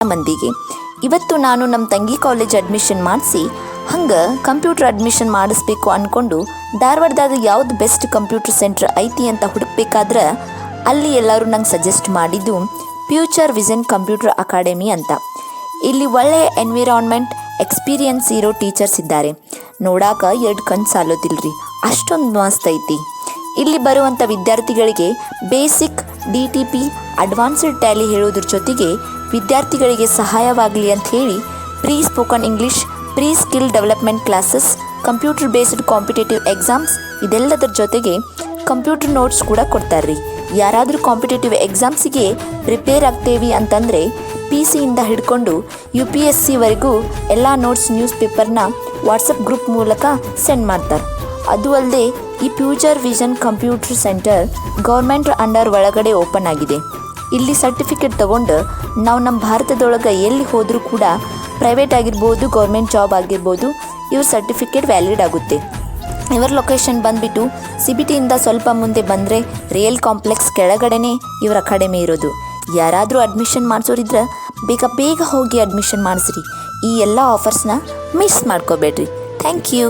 ಮಂದಿಗೆ. ಇವತ್ತು ನಾನು ನಮ್ಮ ತಂಗಿ ಕಾಲೇಜ್ ಅಡ್ಮಿಷನ್ ಮಾಡಿಸಿ ಹಂಗೆ ಕಂಪ್ಯೂಟರ್ ಅಡ್ಮಿಷನ್ ಮಾಡಿಸ್ಬೇಕು ಅಂದ್ಕೊಂಡು ಧಾರವಾಡದಾಗ ಯಾವ್ದು ಬೆಸ್ಟ್ ಕಂಪ್ಯೂಟರ್ ಸೆಂಟ್ರ್ ಐತಿ ಅಂತ ಹುಡುಕ್ಬೇಕಾದ್ರೆ ಅಲ್ಲಿ ಎಲ್ಲರೂ ನಂಗೆ ಸಜೆಸ್ಟ್ ಮಾಡಿದ್ದು ಫ್ಯೂಚರ್ ವಿಷನ್ ಕಂಪ್ಯೂಟರ್ ಅಕಾಡೆಮಿ ಅಂತ. ಇಲ್ಲಿ ಒಳ್ಳೆಯ ಎನ್ವಿರಾನ್ಮೆಂಟ್, ಎಕ್ಸ್ಪೀರಿಯನ್ಸ್ ಇರೋ ಟೀಚರ್ಸ್ ಇದ್ದಾರೆ. ನೋಡಾಕ ಎರಡು ಕಣ್ಣು ಸಾಲೋದಿಲ್ರಿ, ಅಷ್ಟೊಂದು ಮಸ್ತ್ ಐತಿ. ಇಲ್ಲಿ ಬರುವಂಥ ವಿದ್ಯಾರ್ಥಿಗಳಿಗೆ ಬೇಸಿಕ್ DTP ಅಡ್ವಾನ್ಸ್ಡ್ ಟ್ಯಾಲಿ ಹೇಳೋದ್ರ ಜೊತೆಗೆ ವಿದ್ಯಾರ್ಥಿಗಳಿಗೆ ಸಹಾಯವಾಗಲಿ ಅಂತ ಹೇಳಿ pre spoken English, pre skill development classes, computer based competitive exams ಇದೆಲ್ಲದರ ಜೊತೆಗೆ ಕಂಪ್ಯೂಟರ್ ನೋಟ್ಸ್ ಕೂಡ ಕೊಡ್ತಾರ್ರಿ. ಯಾರಾದರೂ ಕಾಂಪಿಟೇಟಿವ್ ಎಕ್ಸಾಮ್ಸಿಗೆ ಪ್ರಿಪೇರ್ ಆಗ್ತೇವಿ ಅಂತಂದರೆ PC ಯಿಂದ ಹಿಡ್ಕೊಂಡು UPSC ಎಲ್ಲ ನೋಟ್ಸ್ ನ್ಯೂಸ್ ಪೇಪರ್ನ ವಾಟ್ಸಪ್ ಗ್ರೂಪ್ ಮೂಲಕ ಸೆಂಡ್ ಮಾಡ್ತಾರೆ. ಅದು ಅಲ್ಲದೆ ಈ future vision computer centre government under ಒಳಗಡೆ ಓಪನ್ ಆಗಿದೆ. ಇಲ್ಲಿ ಸರ್ಟಿಫಿಕೇಟ್ ತೊಗೊಂಡು ನಾವು ನಮ್ಮ ಭಾರತದೊಳಗೆ ಎಲ್ಲಿ ಹೋದರೂ ಕೂಡ ಪ್ರೈವೇಟ್ ಆಗಿರ್ಬೋದು, ಗೌರ್ಮೆಂಟ್ ಜಾಬ್ ಆಗಿರ್ಬೋದು, ಇವ್ರ ಸರ್ಟಿಫಿಕೇಟ್ ವ್ಯಾಲಿಡ್ ಆಗುತ್ತೆ. ಇವರ ಲೊಕೇಶನ್ ಬಂದುಬಿಟ್ಟು CBT ಇಂದ ಸ್ವಲ್ಪ ಮುಂದೆ ಬಂದರೆ ರಿಯಲ್ ಕಾಂಪ್ಲೆಕ್ಸ್ ಕೆಳಗಡೆನೇ ಇವರ ಅಕಾಡೆಮಿ ಇರೋದು. ಯಾರಾದರೂ ಅಡ್ಮಿಷನ್ ಮಾಡಿಸೋರಿದ್ರೆ ಬೇಗ ಹೋಗಿ ಅಡ್ಮಿಷನ್ ಮಾಡಿಸ್ರಿ. ಈ ಎಲ್ಲ ಆಫರ್ಸ್ನ ಮಿಸ್ ಮಾಡ್ಕೋಬೇಡ್ರಿ. Thank you.